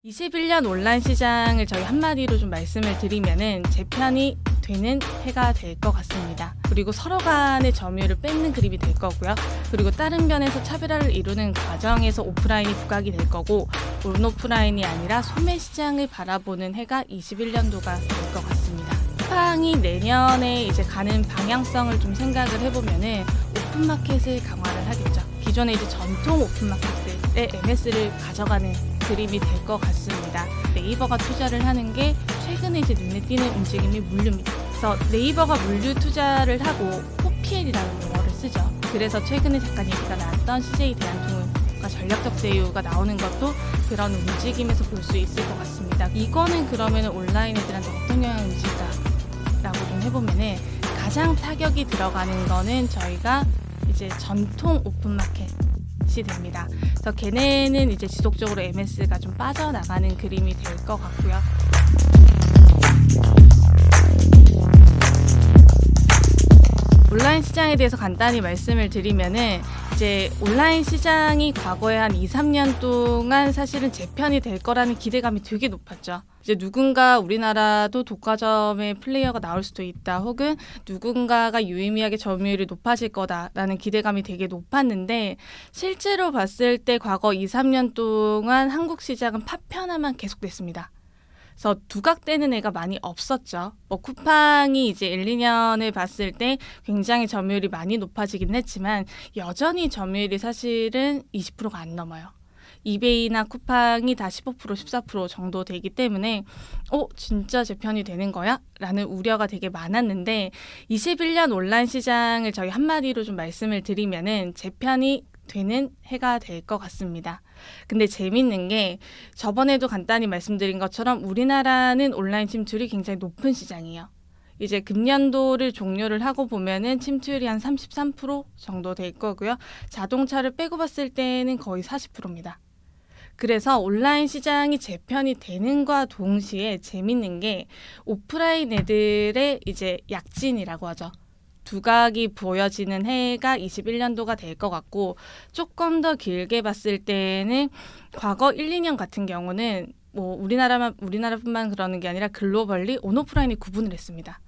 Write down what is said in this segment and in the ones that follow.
21년 온라인 시장을 저희 한마디로 좀 말씀을 드리면은 재편이 되는 해가 될 것 같습니다. 그리고 서로 간의 점유율을 뺏는 그림이 될 거고요. 그리고 다른 면에서 차별화를 이루는 과정에서 오프라인이 부각이 될 거고, 온오프라인이 아니라 소매 시장을 바라보는 해가 21년도가 될 것 같습니다. 쿠팡이 내년에 이제 가는 방향성을 좀 생각을 해보면은 오픈마켓을 강화를 하겠죠. 기존의 이제 전통 오픈마켓들의 MS를 가져가는 그림이 될 것 같습니다. 네이버가 투자를 하는 게 최근에 이제 눈에 띄는 움직임이 물류입니다. 그래서 네이버가 물류 투자를 하고 포피엘이라는 용어를 쓰죠. 그래서 최근에 잠깐 얘기가 나왔던 CJ 대한통운과 전략적 제휴가 나오는 것도 그런 움직임에서 볼 수 있을 것 같습니다. 이거는 그러면 온라인 애들한테 어떤 영향을 미칠까라고 좀 해보면은 가장 타격이 들어가는 거는 저희가 이제 전통 오픈마켓 됩니다. 그래서 걔네는 이제 지속적으로 MS가 좀 빠져나가는 그림이 될 것 같고요. 온라인 시장에 대해서 간단히 말씀을 드리면은 이제 온라인 시장이 과거에 한 2, 3년 동안 사실은 재편이 될 거라는 기대감이 되게 높았죠. 이제 누군가 우리나라도 독과점의 플레이어가 나올 수도 있다, 혹은 누군가가 유의미하게 점유율이 높아질 거다라는 기대감이 되게 높았는데, 실제로 봤을 때 과거 2, 3년 동안 한국 시장은 파편화만 계속됐습니다. 그래서 두각되는 애가 많이 없었죠. 쿠팡이 이제 1, 2년을 봤을 때 굉장히 점유율이 많이 높아지긴 했지만 여전히 점유율이 사실은 20%가 안 넘어요. 이베이나 쿠팡이 다 15%, 14% 정도 되기 때문에 진짜 재편이 되는 거야? 라는 우려가 되게 많았는데, 21년 온라인 시장을 저희 한마디로 좀 말씀을 드리면은 재편이 되는 해가 될 것 같습니다. 근데 재밌는 게 저번에도 간단히 말씀드린 것처럼 우리나라는 온라인 침투율이 굉장히 높은 시장이에요. 이제 금년도를 종료를 하고 보면은 침투율이 한 33% 정도 될 거고요. 자동차를 빼고 봤을 때는 거의 40%입니다. 그래서 온라인 시장이 재편이 되는과 동시에 재밌는 게 오프라인 애들의 이제 약진이라고 하죠. 두각이 보여지는 해가 21년도가 될 것 같고, 조금 더 길게 봤을 때는 과거 1, 2년 같은 경우는 우리나라뿐만 그러는 게 아니라 글로벌리 온오프라인이 구분을 했습니다.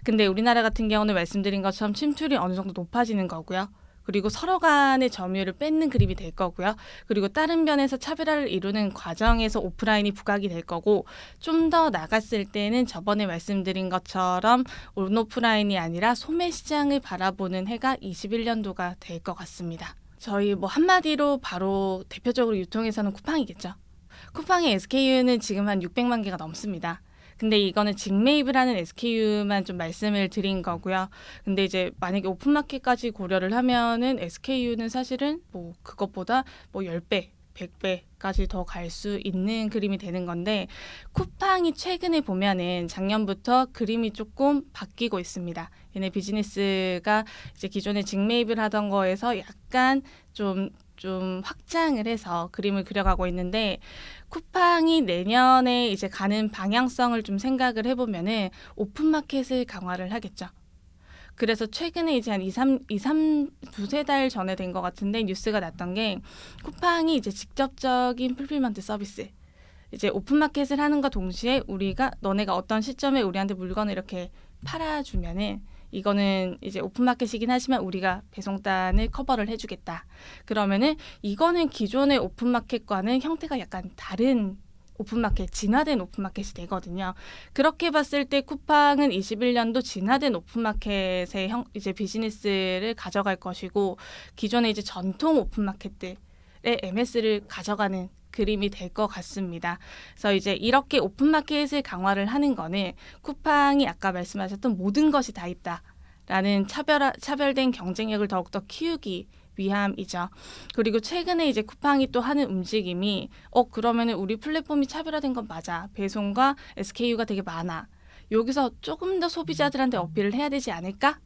근데 우리나라 같은 경우는 말씀드린 것처럼 침투율이 어느 정도 높아지는 거고요. 그리고 서로 간의 점유율을 뺏는 그림이 될 거고요. 그리고 다른 면에서 차별화를 이루는 과정에서 오프라인이 부각이 될 거고, 좀 더 나갔을 때는 저번에 말씀드린 것처럼 온오프라인이 아니라 소매 시장을 바라보는 해가 21년도가 될 것 같습니다. 저희 한마디로 바로 대표적으로 유통에서는 쿠팡이겠죠. 쿠팡의 SKU는 지금 한 600만 개가 넘습니다. 근데 이거는 직매입을 하는 SKU만 좀 말씀을 드린 거고요. 근데 이제 만약에 오픈마켓까지 고려를 하면은 SKU는 사실은 그것보다 10배, 100배까지 더 갈 수 있는 그림이 되는 건데, 쿠팡이 최근에 보면은 작년부터 그림이 조금 바뀌고 있습니다. 얘네 비즈니스가 이제 기존에 직매입을 하던 거에서 약간 좀 확장을 해서 그림을 그려가고 있는데, 쿠팡이 내년에 이제 가는 방향성을 좀 생각을 해보면은 오픈마켓을 강화를 하겠죠. 그래서 최근에 이제 한 2-3, 두세 달 전에 된 것 같은데 뉴스가 났던 게, 쿠팡이 이제 직접적인 풀필먼트 서비스, 이제 오픈마켓을 하는과 동시에 너네가 어떤 시점에 우리한테 물건을 이렇게 팔아주면은 이거는 이제 오픈마켓이긴 하지만 우리가 배송단을 커버를 해주겠다. 그러면은 이거는 기존의 오픈마켓과는 형태가 약간 다른 오픈마켓, 진화된 오픈마켓이 되거든요. 그렇게 봤을 때 쿠팡은 21년도 진화된 오픈마켓의 이제 비즈니스를 가져갈 것이고, 기존의 이제 전통 오픈마켓들의 MS를 가져가는 그림이 될 것 같습니다. 그래서 이제 이렇게 오픈마켓을 강화를 하는 거는 쿠팡이 아까 말씀하셨던 모든 것이 다 있다라는 차별된 경쟁력을 더욱더 키우기 위함이죠. 그리고 최근에 이제 쿠팡이 또 하는 움직임이 그러면은 우리 플랫폼이 차별화된 건 맞아. 배송과 SKU가 되게 많아. 여기서 조금 더 소비자들한테 어필을 해야 되지 않을까?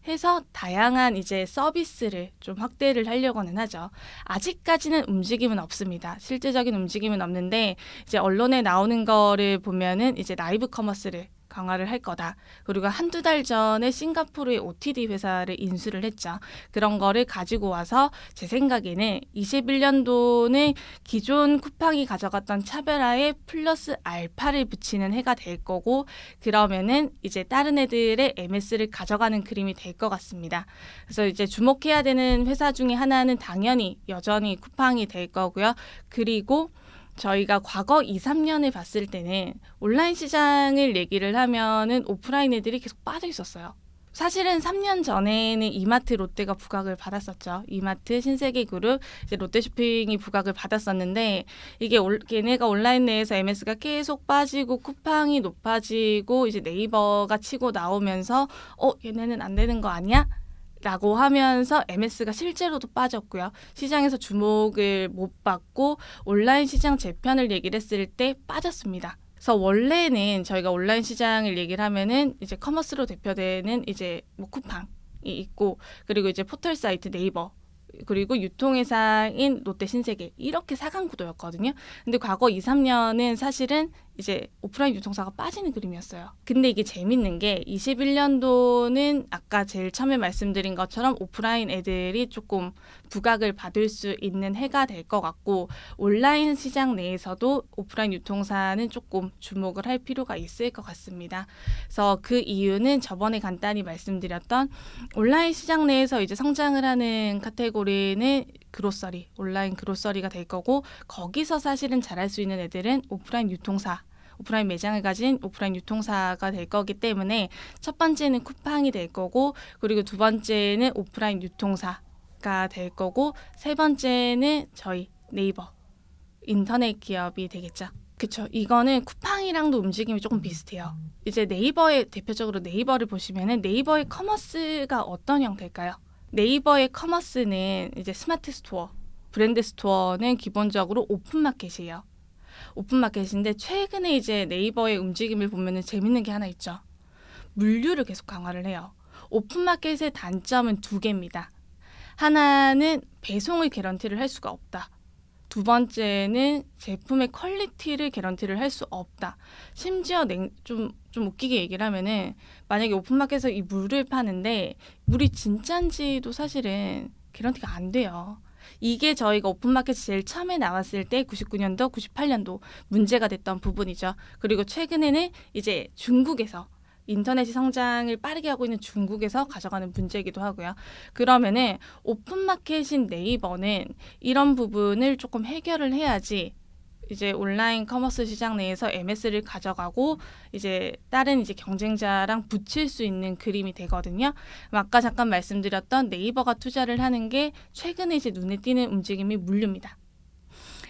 해서 다양한 이제 서비스를 좀 확대를 하려고는 하죠. 아직까지는 움직임은 없습니다. 실제적인 움직임은 없는데, 이제 언론에 나오는 거를 보면은 이제 라이브 커머스를 강화를 할 거다. 그리고 한두 달 전에 싱가포르의 OTD 회사를 인수를 했죠. 그런 거를 가지고 와서 제 생각에는 21년도는 기존 쿠팡이 가져갔던 차별화에 플러스 알파를 붙이는 해가 될 거고, 그러면은 이제 다른 애들의 MS를 가져가는 그림이 될 것 같습니다. 그래서 이제 주목해야 되는 회사 중에 하나는 당연히 여전히 쿠팡이 될 거고요. 그리고 저희가 과거 2, 3년을 봤을 때는 온라인 시장을 얘기를 하면은 오프라인 애들이 계속 빠져 있었어요. 사실은 3년 전에는 이마트, 롯데가 부각을 받았었죠. 이마트, 신세계그룹, 이제 롯데쇼핑이 부각을 받았었는데, 이게 얘네가 온라인 내에서 MS가 계속 빠지고 쿠팡이 높아지고 이제 네이버가 치고 나오면서 얘네는 안 되는 거 아니야? 라고 하면서 MS가 실제로도 빠졌고요. 시장에서 주목을 못 받고 온라인 시장 재편을 얘기를 했을 때 빠졌습니다. 그래서 원래는 저희가 온라인 시장을 얘기를 하면은 이제 커머스로 대표되는 이제 뭐 쿠팡이 있고, 그리고 이제 포털 사이트 네이버, 그리고 유통회사인 롯데 신세계, 이렇게 사강 구도였거든요. 근데 과거 2, 3년은 사실은 이제 오프라인 유통사가 빠지는 그림이었어요. 근데 이게 재밌는 게 21년도는 아까 제일 처음에 말씀드린 것처럼 오프라인 애들이 조금 부각을 받을 수 있는 해가 될 것 같고, 온라인 시장 내에서도 오프라인 유통사는 조금 주목을 할 필요가 있을 것 같습니다. 그래서 그 이유는 저번에 간단히 말씀드렸던 온라인 시장 내에서 이제 성장을 하는 카테고리는 그로서리, 온라인 그로서리가 될 거고, 거기서 사실은 잘할 수 있는 애들은 오프라인 유통사, 오프라인 매장을 가진 오프라인 유통사가 될 거기 때문에 첫 번째는 쿠팡이 될 거고, 그리고 두 번째는 오프라인 유통사가 될 거고, 세 번째는 저희 네이버, 인터넷 기업이 되겠죠. 그렇죠. 이거는 쿠팡이랑도 움직임이 조금 비슷해요. 이제 네이버의 대표적으로 네이버를 보시면은 네이버의 커머스가 어떤 형태일까요? 네이버의 커머스는 이제 스마트 스토어, 브랜드 스토어는 기본적으로 오픈마켓이에요. 오픈마켓인데 최근에 이제 네이버의 움직임을 보면은 재밌는 게 하나 있죠. 물류를 계속 강화를 해요. 오픈마켓의 단점은 두 개입니다. 하나는 배송을 개런티를 할 수가 없다. 두 번째는 제품의 퀄리티를 개런티를 할 수 없다. 심지어 좀 웃기게 얘기를 하면은 만약에 오픈마켓에서 이 물을 파는데 물이 진짠지도 사실은 개런티가 안 돼요. 이게 저희가 오픈마켓이 제일 처음에 나왔을 때 99년도, 98년도 문제가 됐던 부분이죠. 그리고 최근에는 이제 중국에서 인터넷이 성장을 빠르게 하고 있는 중국에서 가져가는 문제이기도 하고요. 그러면은 오픈마켓인 네이버는 이런 부분을 조금 해결을 해야지 이제 온라인 커머스 시장 내에서 MS를 가져가고 이제 다른 이제 경쟁자랑 붙일 수 있는 그림이 되거든요. 아까 잠깐 말씀드렸던 네이버가 투자를 하는 게 최근에 이제 눈에 띄는 움직임이 물류입니다.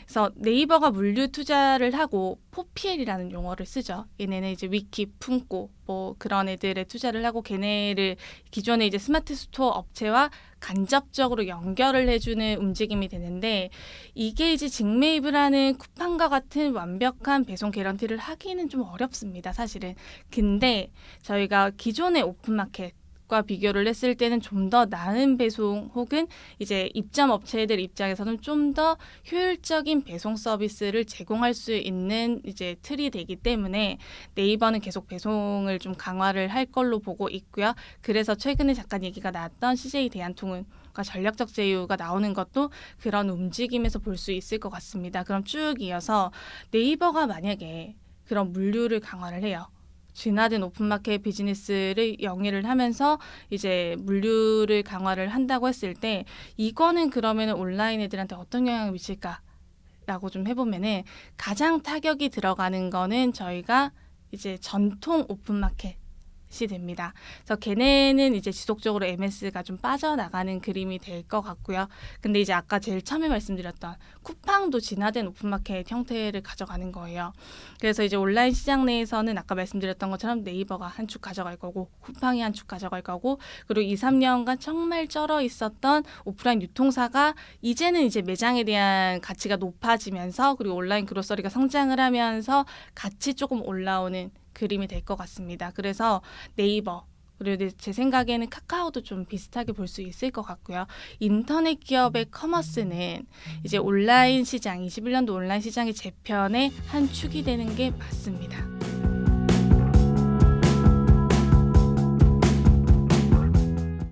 그래서 네이버가 물류 투자를 하고 포피엘이라는 용어를 쓰죠. 얘네는 이제 위키, 품고 뭐 그런 애들에 투자를 하고 걔네를 기존의 이제 스마트 스토어 업체와 간접적으로 연결을 해주는 움직임이 되는데, 이게 이제 직매입을 하는 쿠팡과 같은 완벽한 배송 개런티를 하기는 좀 어렵습니다, 사실은. 근데 저희가 기존의 오픈마켓 과 비교를 했을 때는 좀 더 나은 배송 혹은 이제 입점 업체들 입장에서는 좀 더 효율적인 배송 서비스를 제공할 수 있는 이제 틀이 되기 때문에 네이버는 계속 배송을 좀 강화를 할 걸로 보고 있고요. 그래서 최근에 잠깐 얘기가 나왔던 CJ 대한통운과 전략적 제휴가 나오는 것도 그런 움직임에서 볼 수 있을 것 같습니다. 그럼 쭉 이어서 네이버가 만약에 그런 물류를 강화를 해요. 진화된 오픈마켓 비즈니스를 영위를 하면서 이제 물류를 강화를 한다고 했을 때 이거는 그러면 온라인 애들한테 어떤 영향을 미칠까라고 좀 해보면은 가장 타격이 들어가는 거는 저희가 이제 전통 오픈마켓 됩니다. 그래서 걔네는 이제 지속적으로 MS가 좀 빠져나가는 그림이 될 것 같고요. 근데 이제 아까 제일 처음에 말씀드렸던 쿠팡도 진화된 오픈마켓 형태를 가져가는 거예요. 그래서 이제 온라인 시장 내에서는 아까 말씀드렸던 것처럼 네이버가 한 축 가져갈 거고 쿠팡이 한 축 가져갈 거고, 그리고 2, 3년간 정말 쩔어 있었던 오프라인 유통사가 이제는 이제 매장에 대한 가치가 높아지면서 그리고 온라인 그로서리가 성장을 하면서 같이 조금 올라오는 그림이 될 것 같습니다. 그래서 네이버, 그리고 제 생각에는 카카오도 좀 비슷하게 볼 수 있을 것 같고요. 인터넷 기업의 커머스는 이제 온라인 시장, 21년도 온라인 시장의 재편의 한 축이 되는 게 맞습니다.